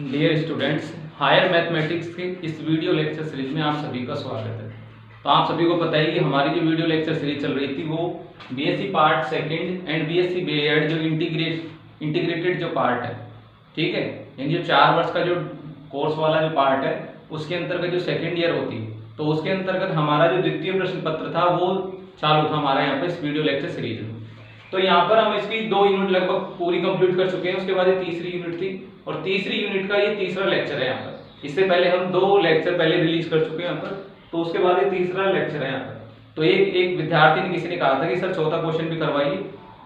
Dear students, higher mathematics के इस video lecture series में आप सभी का स्वागत है। तो आप सभी को पता है कि हमारी जो वीडियो लेक्चर सीरीज चल रही थी वो BSc part second and BSc BEd जो इंटीग्रेटेड जो पार्ट है, ठीक है, यानी जो 4 वर्ष का जो कोर्स वाला जो पार्ट है उसके अंतर्गत जो सेकेंड ईयर होती है, तो उसके अंतर्गत हमारा जो द्वितीय प्रश्न पत्र था वो चालू था हमारा यहाँ पर इस वीडियो लेक्चर सीरीज में। तो यहाँ पर हम इसकी 2 यूनिट लगभग पूरी कंप्लीट कर चुके हैं। उसके बाद ये तीसरी यूनिट थी और तीसरी यूनिट का ये तीसरा लेक्चर है यहाँ पर। इससे पहले हम 2 लेक्चर पहले रिलीज कर चुके हैं यहाँ पर, तो उसके बाद ये तीसरा लेक्चर है यहाँ पर। तो एक विद्यार्थी ने किसी ने कहा था कि सर चौथा क्वेश्चन भी करवाइए,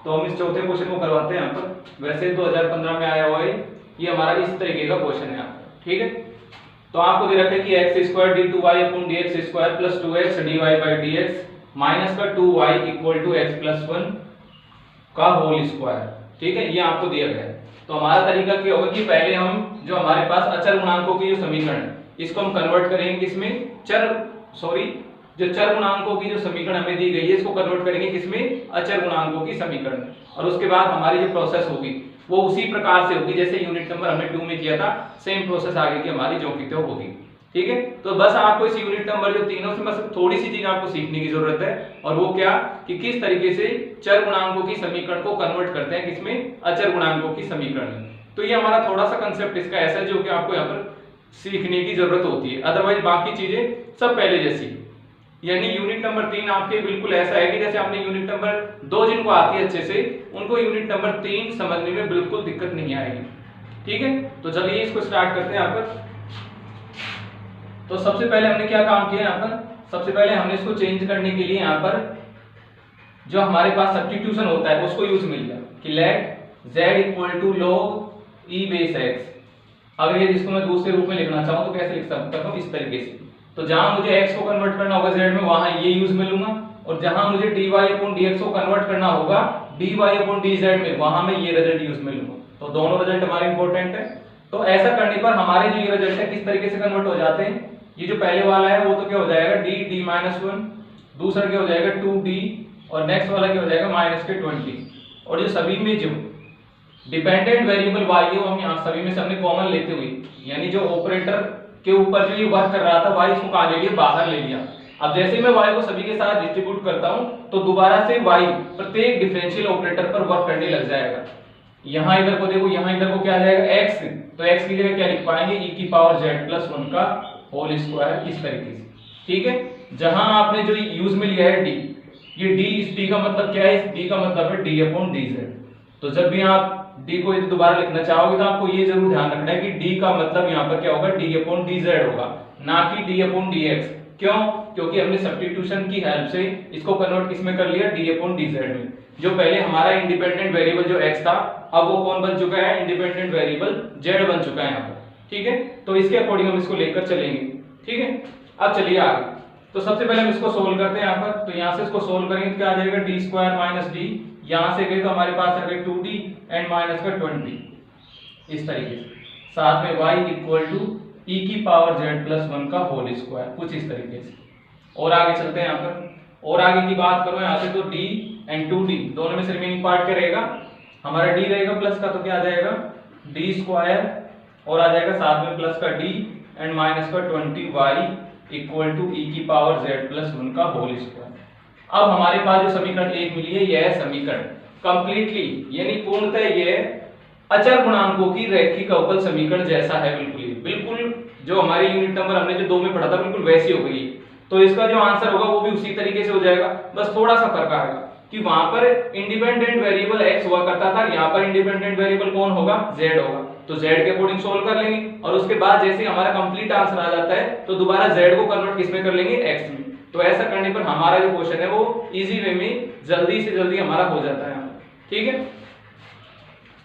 तो हम इस चौथे क्वेश्चन को करवाते हैं यहाँ पर। वैसे 2015 में आया हुआ है, ये हमारा इस तरीके का क्वेश्चन है यहाँ पर, ठीक है। तो आपको दे रखा है कि x² d2y/dx² + 2x dy/dx minus का 2y = x+1 का होल स्क्वायर, ठीक है, ये आपको दिया गया है। तो हमारा तरीका क्या होगा कि पहले हम जो हमारे पास अचर गुणांकों की जो समीकरण है इसको हम कन्वर्ट करेंगे किसमें, जो चर गुणांकों की जो समीकरण हमें दी गई है इसको कन्वर्ट करेंगे किसमें, अचर गुणांकों की समीकरण। और उसके बाद हमारी जो प्रोसेस होगी वो उसी प्रकार से होगी जैसे यूनिट नंबर हमने 2 में किया था, सेम प्रोसेस आगे की हमारी जो की त्यों होगी, ठीक है। तो बस आपको इस यूनिट नंबर जो तीनों से बस थोड़ी सी चीज आपको सीखने की जरूरत है, और वो क्या कि किस तरीके से चर गुणांकों की समीकरण को कन्वर्ट करते हैं किसमें, अचर गुणांकों की समीकरण में। तो ये हमारा थोड़ा सा कंसेप्ट इसका ऐसा है जो कि आपको यहाँ पर सीखने की जरूरत होती है, अदरवाइज बाकी चीजें सब पहले जैसी। यानी यूनिट नंबर 3 आपके बिल्कुल ऐसा है कि जैसे आपने यूनिट नंबर 2 जिनको आती है अच्छे से, उनको यूनिट नंबर 3 समझने में बिल्कुल दिक्कत नहीं आएगी, ठीक है। तो चलिए इसको स्टार्ट करते हैं यहाँ पर। तो सबसे पहले हमने क्या काम किया यहाँ पर, सबसे पहले हमने इसको चेंज करने के लिए यहाँ पर जो हमारे पास सब्स्टिट्यूशन होता है उसको यूज मिल गया कि late z = log e base x। अगर ये जिसको मैं दूसरे रूप में लिखना चाहूँ तो कैसे लिख सकता हूँ, इस तरीके से। तो जहां मुझे x को कन्वर्ट करना होगा z में वहां ये यूज में लूंगा, और जहां मुझे dy/dx को कन्वर्ट करना होगा dy/dz में वहां मैं ये रिजल्ट यूज में लूंगा। तो दोनों रिजल्ट हमारे इंपॉर्टेंट है। तो ऐसा करने पर हमारे जो ये रिजल्ट है किस तरीके से कन्वर्ट हो जाते हैं, ये जो पहले वाला है वो तो क्या हो जाएगा d(-1), दूसरा क्या हो जाएगा 2d, और नेक्स्ट वाला क्या हो जाएगा -20। और ये सभी में जो डिपेंडेंट वेरिएबल y है वो हम यहाँ सभी में से हमने कॉमन लेते हुए, यानी जो ऑपरेटर के ऊपर जो ये वर्क कर रहा था y इसको कहाँ ले लिया, बाहर ले लिया। अब जैसे मैं y को सभी के साथ डिस्ट्रीब्यूट करता हूँ तो दोबारा से y प्रत्येक डिफरेंशियल ऑपरेटर पर वर्क करने लग जाएगा। यहाँ इधर को देखो, यहाँ इधर को क्या आ जाएगा x, तो x की जगह क्या लिख पाएंगे e⁻z+1 का होल स्क्वायर, इस तरीके से, ठीक है। जहां आपने जो यूज में लिया है d, ये d, इस d का मतलब क्या है, इस d का मतलब है d/dz। तो जब भी आप d को यदि दोबारा लिखना चाहोगे तो आपको ये जरूर ध्यान रखना है कि d का मतलब यहाँ पर क्या होगा, d/dz होगा, ना कि d/dx। क्यों? क्योंकि हमने सब्स्टिट्यूशन की हेल्प से इसको कन्वर्ट किसमें कर लिया, d/dz में। जो पहले हमारा इंडिपेंडेंट वेरिएबल जो x था, अब वो कौन बन चुका है, इंडिपेंडेंट वेरिएबल z बन चुका है यहाँ पर, ठीक है। तो इसके अकॉर्डिंग हम इसको लेकर चलेंगे, ठीक है। अब चलिए आगे। तो सबसे पहले हम इसको सोल्व करते हैं यहाँ पर। तो यहाँ से इसको सोल्व करेंगे तो क्या आ जाएगा, d² - d, यहाँ से गए तो हमारे पास आ गए 2d एंड -20, इस तरीके से। साथ में y = e⁻z+1 का होल स्क्वायर, कुछ इस तरीके से। और आगे चलते हैं यहाँ पर, और आगे की बात करो यहाँ से तो d एंड 2d दोनों में से रिमेनिंग पार्ट क्या रहेगा, हमारा d रहेगा प्लस का, तो क्या आ जाएगा d², और आ जाएगा साथ में प्लस का d एंड -20y = e⁻z+1 का होल स्क्वायर। अब हमारे पास जो समीकरण 1 मिली है यह समीकरण कंप्लीटली यानी पूर्णतः यह अचर गुणांकों की रैखिक अवकल समीकरण जैसा है, बिल्कुल जो हमारे यूनिट नंबर हमने जो 2 में पढ़ा था बिल्कुल वैसी हो गई। तो इसका जो आंसर होगा वो भी उसी तरीके से हो जाएगा, बस थोड़ा सा फर्क आएगा कि वहां पर इंडिपेंडेंट वेरिएबल x हुआ करता था, यहाँ पर इंडिपेंडेंट वेरिएबल कौन होगा, z होगा। तो z के अकॉर्डिंग सोल्व कर लेंगे, और उसके बाद जैसे हमारा कंप्लीट आंसर आ जाता है तो दोबारा z को कन्वर्ट किसमें कर लेंगे, x में। तो ऐसा करने पर हमारा जो क्वेश्चन है वो इजी वे में जल्दी से जल्दी हमारा हो जाता है, ठीक है।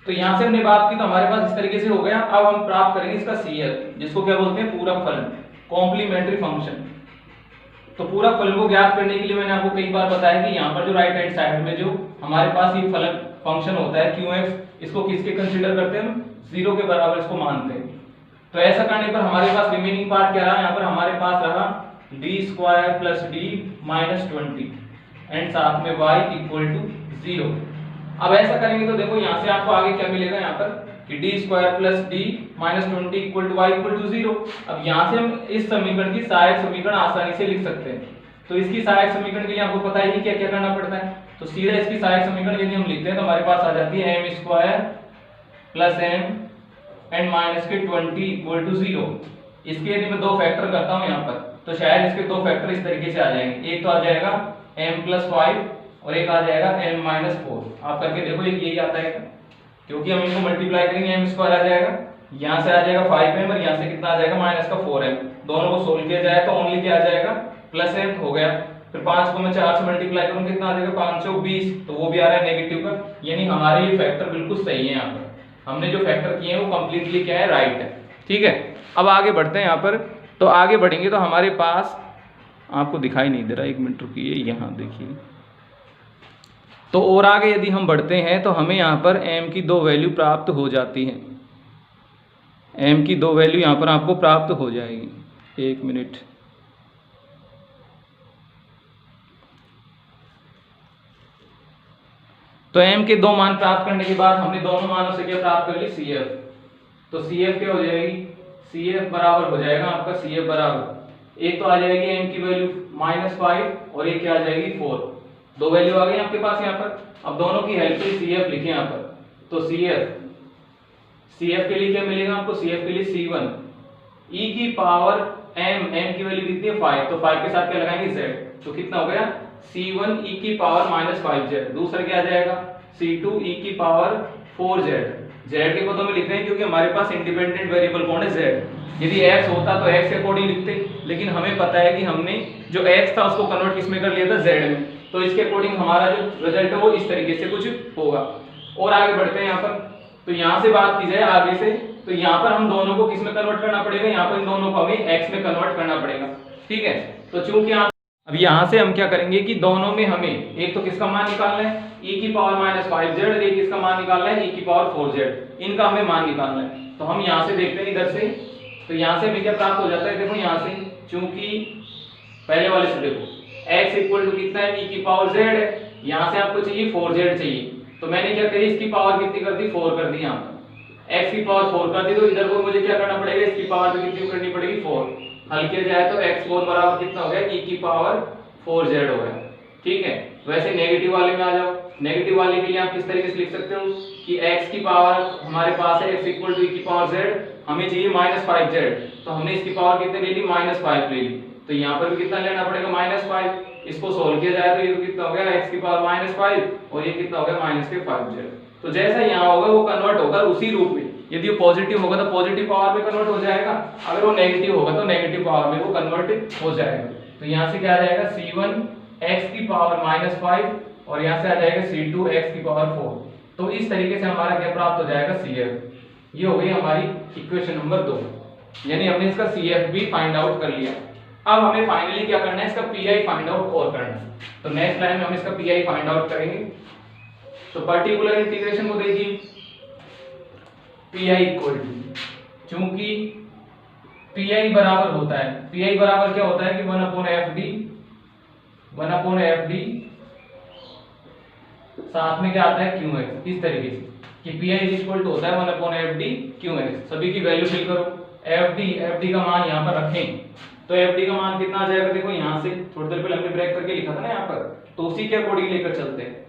तो यहाँ से हमने बात की तो हमारे पास इस तरीके से हो गया। अब हम प्राप्त करेंगे इसका CL, जिसको क्या बोलते हैं, पूरक फलन, कॉम्प्लीमेंट्री फंक्शन। तो पूरक फलन को ज्ञात करने के लिए मैंने आपको कई बार बताया कि यहाँ पर जो राइट हैंड साइड में जो हमारे पास ये फलन फंक्शन होता है qx, इसको किसके कंसीडर करते हैं हम, 0 के बराबर इसको मानते हैं। तो ऐसा करने पर हमारे पास रिमेनिंग पार्ट क्या रहा, यहाँ पर हमारे पास रहा d² + d -20 एंड साथ में y = 0। अब ऐसा करेंगे तो देखो यहाँ से आपको आगे क्या मिलेगा यहाँ पर कि D square plus D minus 20 equal to y equal to 0। अब यहाँ से हम इस समीकरण की सहायक समीकरण आसानी से लिख सकते हैं। तो इसकी सहायक समीकरण के लिए आपको पता ही क्या क्या करना पड़ता है। तो सीधा इसकी सहायक समीकरण यदि हम लिखते हैं तो हमारे पास आ जाती है m square plus m and minus के 20 इक्वल टू 0। इसके यदि मैं दो फैक्टर करता हूँ यहाँ पर तो शायद इसके दो फैक्टर इस तरीके से आ जाएंगे। एक तो आ जाएगा m प्लस 5 और एक आ जाएगा m माइनस 4। आप करके देखो यही आता है क्योंकि हम इनको मल्टीप्लाई करेंगे m स्क्वायर आ जाएगा, यहाँ से आ जाएगा 5m और यहाँ से कितना आ जाएगा माइनस का 4m। दोनों को सोल्व किया जाए तो ओनली क्या आ जाएगा प्लस m हो गया। फिर 5 को मैं 4 से मल्टीप्लाई करूँ कितना आ जाएगा 5 चौक 20, तो वो भी आ रहा है नेगेटिव का। यानी हमारे ये फैक्टर बिल्कुल सही है। यहाँ पर हमने जो फैक्टर किए हैं वो कंप्लीटली क्या है राइट है। ठीक है, अब आगे बढ़ते हैं यहाँ पर। तो आगे बढ़ेंगे तो हमारे पास आपको दिखाई नहीं दे रहा, 1 मिनट रुकिए, यहाँ देखिए। तो और आगे यदि हम बढ़ते हैं तो हमें यहाँ पर m की दो वैल्यू प्राप्त हो जाती हैं। m की दो वैल्यू यहाँ पर आपको प्राप्त हो जाएगी। 1 मिनट। तो m के दो मान प्राप्त करने के बाद हमने दोनों मानों से क्या प्राप्त कर ली CF। तो CF क्या हो जाएगी, CF बराबर हो जाएगा आपका CF बराबर एक तो आ जाएगी m की वैल्यू -5 और एक क्या आ जाएगी 4। दो वैल्यू आ गई आपके पास यहाँ पर। अब दोनों की हेल्प से CF लिखें यहाँ पर। तो CF के लिए क्या मिलेगा आपको, CF के लिए C1 e की पावर m की वैल्यू कितनी है 5, तो 5 के साथ क्या लगाएंगे z, तो कितना हो गया C1 e की पावर -5z। दूसरा क्या आ जाएगा C2 e की पावर 4z। z के पदों में लिख रहे हैं क्योंकि हमारे पास इंडिपेंडेंट वेरिएबल कौन है z। यदि x होता तो x के अकॉर्डिंग लिखते, लेकिन हमें पता है कि हमने जो x था उसको कन्वर्ट किसमें कर लिया था z में, तो इसके अकॉर्डिंग हमारा जो रिजल्ट है वो इस तरीके से कुछ होगा। और आगे बढ़ते हैं यहाँ पर। तो यहाँ से बात की जाए आगे से, तो यहाँ पर हम दोनों को किस में कन्वर्ट करना पड़ेगा, यहाँ पर इन दोनों को हमें x में कन्वर्ट करना पड़ेगा। ठीक है, तो चूंकि आप अब यहाँ से हम क्या करेंगे कि दोनों में हमें एक तो किसका मान निकालना है e की पावर -5z और एक इसका मान निकालना है e की पावर 4z। इनका हमें मान निकालना है। तो हम यहाँ से देखते हैं इधर से, तो यहाँ से हमें क्या प्राप्त हो जाता है, देखो यहाँ से चूंकि पहले वाले से देखो x इक्वल टू कितना है e की पावर z है, यहाँ से आपको चाहिए 4z चाहिए। तो मैंने क्या करी इसकी पावर कितनी कर दी 4 कर दी। यहाँ पर x की पावर 4 कर दी, तो इधर को मुझे क्या करना पड़ेगा इसकी पावर भी कितनी करनी पड़ेगी 4। हल किया जाए तो x4 बराबर कितना हो गया e की पावर 4z हो गया। ठीक है, वैसे नेगेटिव वाले में आ जाओ। नेगेटिव वाले के लिए आप किस तरीके से लिख सकते हो कि x की पावर हमारे पास है x इक्वल टू e की पावर z, हमें चाहिए -5z, तो हमने इसकी पावर कितने ले ली -5 ले ली। तो यहाँ पर भी कितना लेना पड़ेगा -5। इसको सोल्व किया जाए तो ये तो कितना हो गया x की पावर -5 और ये कितना हो गया -5z। तो जैसा यहाँ होगा वो कन्वर्ट होगा उसी रूप में। यदि वो पॉजिटिव होगा तो पॉजिटिव पावर में कन्वर्ट हो जाएगा, अगर वो नेगेटिव होगा तो नेगेटिव पावर में वो कन्वर्ट हो जाएगा। तो यहाँ से क्या आ जाएगा C1 x की पावर -5 और यहाँ से आ जाएगा C2 x की पावर 4। तो इस तरीके से हमारा क्या प्राप्त हो जाएगा CF। ये हो गई हमारी इक्वेशन नंबर 2, यानी हमने इसका CF भी फाइंड आउट कर लिया। अब हमें फाइनली क्या करना है, इसका PI फाइंड आउट और करना है। तो नेक्स्ट लाइन में हम इसका PI फाइंड आउट करेंगे। तो पर्टिकुलर इंटीग्रेशन को देखिए, PI इक्वल टू, चूंकि PI बराबर होता है, PI बराबर क्या होता है कि 1/FD साथ में क्या आता है QX। इस तरीके से कि PI इक्वल टू होता है 1/FD QX। सभी की वैल्यू फिल करो। FD का मान यहाँ पर रखें, तो FD का मान कितना आ जाएगा, देखो यहाँ से थोड़ी देर पहले हमने ब्रेक करके लिखा था ना यहाँ पर, तो उसी के अकॉर्डिंग लेकर चलते हैं।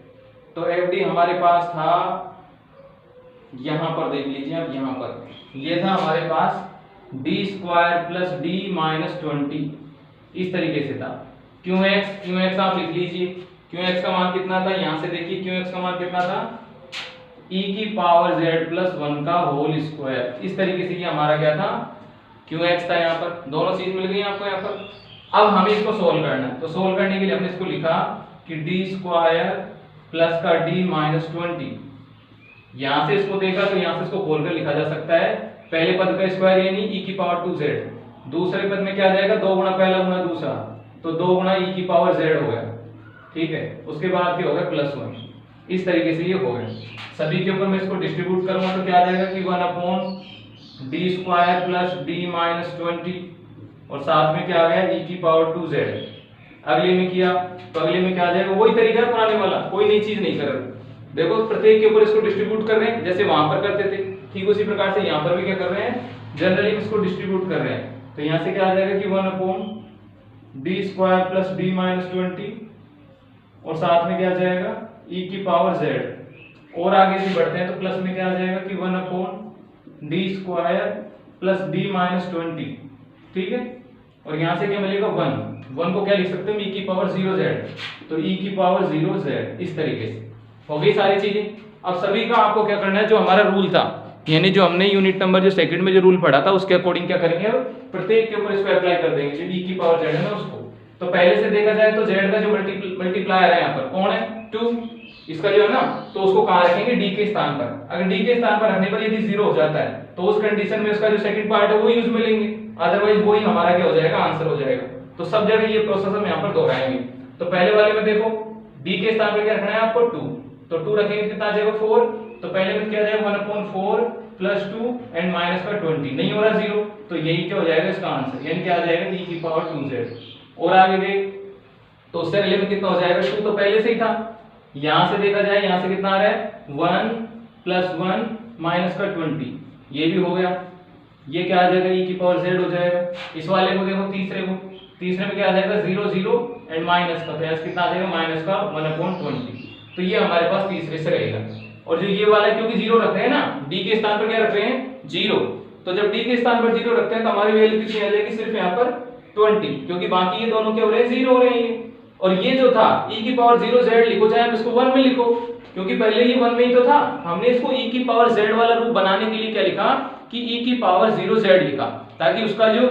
तो FD हमारे पास था यहाँ पर, देख लीजिए आप यहाँ पर, ये था हमारे पास d² + d - 20 इस तरीके से था। QX आप लिख लीजिए, QX का मान कितना था, यहाँ से देखिए QX का मान कितना था e की पावर z+1 का होल स्क्वायर। इस तरीके से ये हमारा क्या था QX था। यहाँ पर दोनों चीज मिल गई आपको यहाँ पर। अब हमें इसको सोल्व करना है, तो सोल्व करने के लिए हमने इसको लिखा कि d² प्लस का d - 20। यहाँ से इसको देखा तो यहाँ से इसको खोलकर लिखा जा सकता है पहले पद का स्क्वायर यानी e की पावर 2z। दूसरे पद में क्या आ जाएगा 2 गुना पहला गुना दूसरा, तो 2 गुना e की पावर z हो गया। ठीक है, उसके बाद क्या हो गया +1। इस तरीके से ये हो गया। सभी के ऊपर मैं इसको डिस्ट्रीब्यूट करूंगा तो क्या आ जाएगा कि 1/d² + d - 20 और साथ में क्या आ गया e की पावर 2z। अगले में किया तो अगले में क्या आ जाएगा, वही तरीका है पुराने वाला, कोई नई चीज नहीं कर रहे। देखो प्रत्येक के ऊपर इसको डिस्ट्रीब्यूट कर रहे हैं जैसे वहां पर करते थे, ठीक उसी प्रकार से यहाँ पर भी क्या कर रहे हैं, जनरली इसको डिस्ट्रीब्यूट कर रहे हैं। तो यहाँ से क्या आ जाएगा कि 1/d² प्लस d माइनस 20 और साथ में क्या आ जाएगा e की पावर z। और आगे से बढ़ते हैं तो प्लस में क्या आ जाएगा कि 1/d² प्लस d माइनस 20, ठीक है। और यहाँ से क्या मिलेगा 1 को क्या लिख सकते हैं e की पावर 0z, तो e की पावर 0z इस तरीके से हो गई सारी चीजें। अब सभी का आपको क्या करना है, जो हमारा रूल था यानी जो हमने यूनिट नंबर जो सेकंड में जो रूल पढ़ा था उसके अकॉर्डिंग क्या करेंगे, अब प्रत्येक के ऊपर इसको अप्लाई कर देंगे जो e की पावर z है ना उसको। तो पहले से देखा जाए तो z का जो मल्टीप्लायर है यहाँ पर कौन है 2, इसका जो है ना, तो उसको कहाँ रखेंगे d के स्थान पर। अगर d के स्थान पर रखने पर यदि 0 हो जाता है तो उस कंडीशन में उसका जो सेकंड पार्ट है वो यूज में लेंगे, अदरवाइज वो ही हमारा क्या हो जाएगा, आंसर हो जाएगा। तो सब जगह ये प्रोसेस हम यहाँ पर दोहराएंगे। तो पहले वाले में देखो d के स्थान पर क्या रखना है आपको 2, तो 2 रखेंगे कितना आ जाएगा 4। तो पहले में क्या आ जाएगा 1/4 प्लस 2 एंड माइनस का 20, नहीं हो रहा 0, तो यही क्या हो जाएगा इसका आंसर, यानी क्या आ जाएगा e की पावर 2z। और आगे देख तो उससे अगले में कितना हो जाएगा 2 तो पहले से ही था, यहां से देखा जाए यहां से कितना आ रहा है 1 प्लस 1 माइनस का 20, ये भी हो गया। ये क्या आ जाएगा e की पावर z हो जाएगा। इस वाले को देखो तीसरे में क्या आ जाएगा 0 0 एंड माइनस का, तो कितना आ जाएगा माइनस का 1/20, तो ये हमारे पास तीसरे से रहेगा। और जो ये वाला है क्योंकि 0 रख रहे हैं ना, d के स्थान पर क्या रख रहे हैं 0, तो जब d के स्थान पर 0 रखते हैं तो हमारी वैल्यू कितनी आ जाएगी सिर्फ यहाँ पर 20, क्योंकि बाकी ये दोनों क्या हो रहे हैं 0 हो रहे हैं। और ये जो था e की पावर 0z लिखो चाहे आप इसको 1 में लिखो, क्योंकि पहले ही 1 में ही तो था। हमने इसको e की पावर z वाला रूप बनाने के लिए क्या लिखा कि e की पावर 0z लिखा, ताकि उसका जो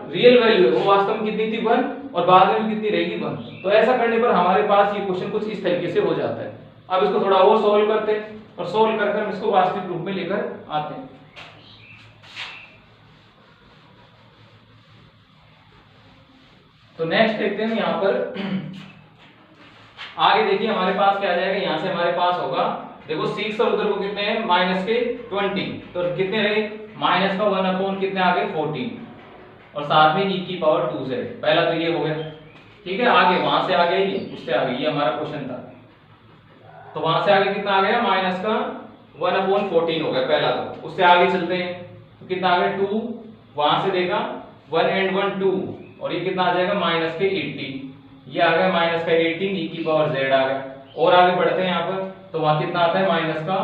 रियल वैल्यू है वो वास्तव में कितनी थी 1 और बाद में भी कितनी रहेगी 1। तो ऐसा करने पर हमारे पास ये क्वेश्चन कुछ इस तरीके से हो जाता है। अब इसको थोड़ा और सोल्व करते हैं और सोल्व करके हम इसको वास्तविक रूप में लेकर आते हैं। तो नेक्स्ट देखते हैं यहाँ पर आगे देखिए हमारे पास क्या आ जाएगा, यहाँ से हमारे पास होगा देखो 6 और उधर को कितने हैं माइनस के 20, तो कितने रहे माइनस का 1 कितने आ गए 14 और साथ में e की पावर 2z। पहला तो ये हो गया, ठीक है। आगे वहां से आगे ये उससे आगे ये हमारा क्वेश्चन था, तो वहां से आगे कितना आ गया माइनस का 1/14 हो गया पहला। तो उससे आगे चलते हैं तो कितना आ गया 2, वहां से देखा 1 and 1 2 और ये कितना आ जाएगा माइनस के 18, ये आ गया माइनस का 18 e की पावर z आ गया। और आगे बढ़ते हैं यहाँ पर तो वहां कितना आता है माइनस का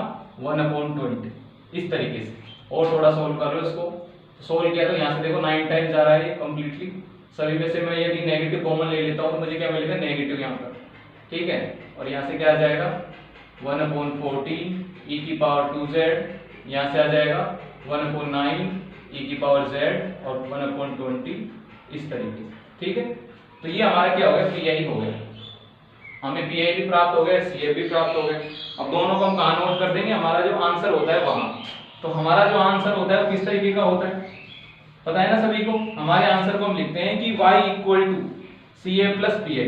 1/20 इस तरीके से। और थोड़ा सोल्व कर लो इसको, सोल्व किया तो यहाँ से देखो 9 टाइम्स आ रहा है ये कंप्लीटली। सभी में से मैं यदि नेगेटिव कॉमन ले लेता हूँ तो मुझे क्या मिलेगा नेगेटिव यहाँ पर, ठीक है। और यहाँ से क्या आ जाएगा 1/14 e की पावर 2z, यहाँ से आ जाएगा 1/9 e की पावर z और 1/20 इस तरीके से, ठीक है। तो ये हमारा क्या हो गया पीआई हो गया, हमें पीआई भी प्राप्त हो गया, सीएफ भी प्राप्त हो गया। अब दोनों को हम कहाँ नोट कर देंगे, हमारा जो आंसर होता है वहां। तो हमारा जो आंसर होता है वो किस तरीके का होता है पता है ना सभी को। हमारे आंसर को हम लिखते हैं कि y = CF + PI।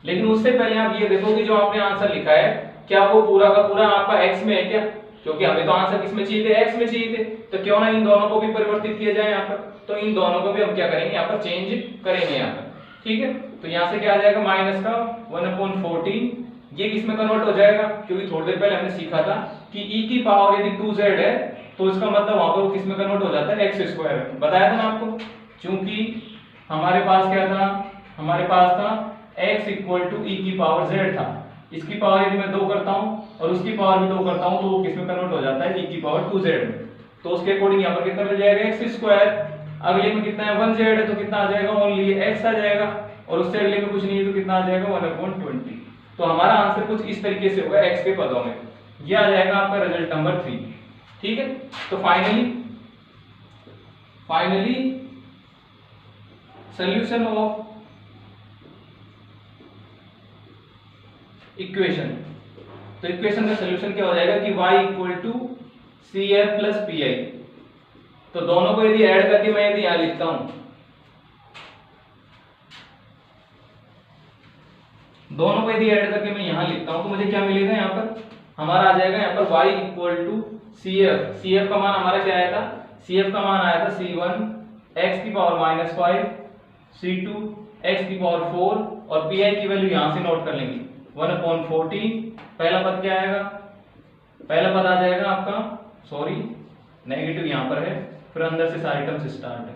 लेकिन उससे पहले आप ये देखो कि जो आपने आंसर लिखा है क्या वो पूरा का पूरा आपका x में है क्या, क्योंकि हमें तो आंसर किस में चाहिए थे x में चाहिए थे। तो क्यों ना इन दोनों को भी परिवर्तित किया जाए यहाँ पर, तो इन दोनों को भी हम क्या करेंगे यहाँ पर चेंज करेंगे यहाँ पर, ठीक है। तो यहाँ से क्या आ जाएगा माइनस का 1/14, ये किस में कन्वर्ट हो जाएगा, क्योंकि थोड़ी देर पहले हमने सीखा था कि e की पावर यदि 2z है तो इसका मतलब वहां पर वो किस में कन्वर्ट हो जाता है x² में, बताया था ना आपको। क्योंकि हमारे पास क्या था, हमारे पास था x = e की पावर z था, इसकी पावर यदि मैं 2 करता हूं और उसकी पावर भी 2 करता हूं तो वो किस में कन्वर्ट हो जाता है e की पावर 2z में। तो उसके अकॉर्डिंग यहाँ पर कितना मिल जाएगा x²। अगले में कितना है 1z है तो कितना आ जाएगा ओनली x आ जाएगा, और उससे अगले में कुछ नहीं है तो कितना आ जाएगा 1/20। तो हमारा आंसर कुछ इस तरीके से होगा x के पदों में। ये आ जाएगा आपका रिजल्ट नंबर 3, ठीक है। तो फाइनली सॉल्यूशन ऑफ इक्वेशन, तो इक्वेशन का सॉल्यूशन क्या हो जाएगा कि y = CF + PI। तो दोनों को यदि ऐड करके मैं यदि यहां लिखता हूं, दोनों को यदि ऐड करके मैं यहां लिखता हूं तो मुझे क्या मिलेगा, यहाँ पर हमारा आ जाएगा यहाँ पर y = CF। CF का मान हमारा क्या आया था, CF का मान आया था C1 x की पावर -5, C2 x की पावर 4 और PI की वैल्यू यहां से नोट कर लेंगे 1/14। पहला पद क्या आएगा पहला पद आ जाएगा आपका, सॉरी नेगेटिव यहाँ पर है, फिर अंदर से सारे टर्म्स स्टार्ट है।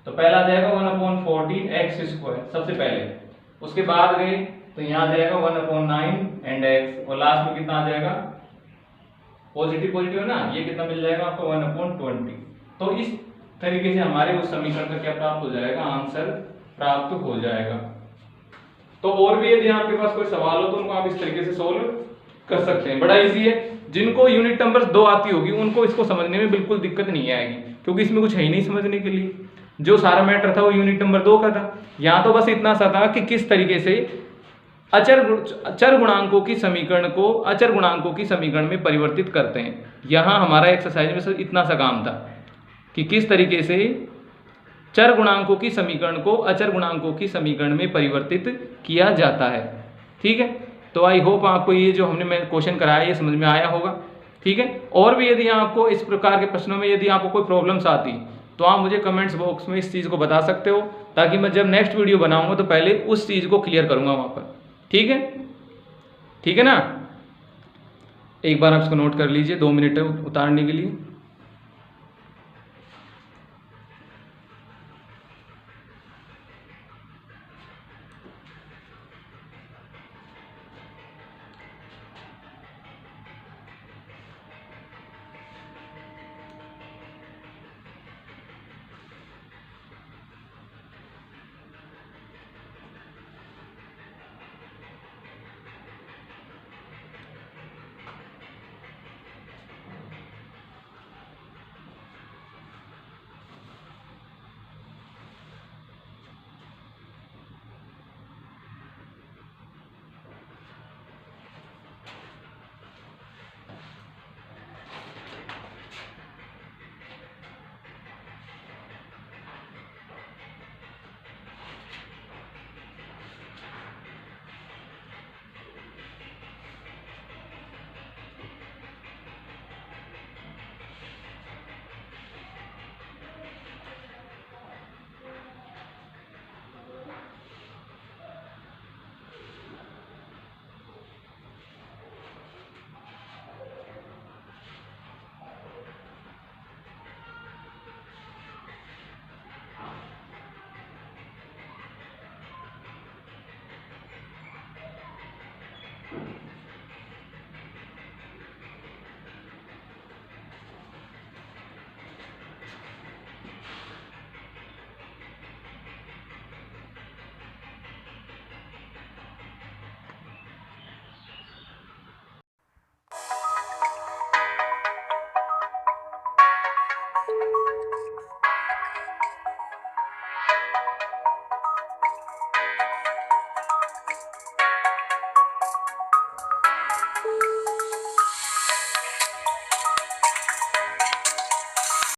तो पहला आ जाएगा 1/40 एक्स स्क्वायर सबसे पहले, उसके बाद गए तो यहाँ आ जाएगा 1/9 एंड एक्स, और लास्ट में कितना आ जाएगा, पॉजिटिव पॉजिटिव है ना, ये कितना मिल जाएगा आपको 1/20। तो इस तरीके से हमारे उस समीकरण का क्या प्राप्त हो जाएगा, आंसर प्राप्त हो जाएगा। तो और भी यदि आपके पास कोई सवाल हो तो उनको आप इस तरीके से सोल्व कर सकते हैं, बड़ा इजी है। जिनको यूनिट नंबर 2 आती होगी उनको इसको समझने में बिल्कुल दिक्कत नहीं आएगी, क्योंकि इसमें कुछ है ही नहीं समझने के लिए। जो सारा मैटर था वो यूनिट नंबर 2 का था। यहाँ तो बस इतना सा था कि किस तरीके से चर गुणांकों की समीकरण को अचर गुणांकों की समीकरण में परिवर्तित करते हैं। यहाँ हमारा एक्सरसाइज में सिर्फ इतना सा काम था कि किस तरीके से चर गुणांकों की समीकरण को अचर गुणांकों की समीकरण में परिवर्तित किया जाता है। ठीक है, तो आई होप आपको ये जो हमने मैं क्वेश्चन कराया ये समझ में आया होगा। ठीक है, और भी यदि आपको इस प्रकार के प्रश्नों में यदि आपको कोई प्रॉब्लम्स आती तो आप मुझे कमेंट्स बॉक्स में इस चीज़ को बता सकते हो, ताकि मैं जब नेक्स्ट वीडियो बनाऊंगा तो पहले उस चीज़ को क्लियर करूंगा वहाँ पर। ठीक है, ठीक है ना, एक बार आप इसको नोट कर लीजिए, 2 मिनट उतारने के लिए।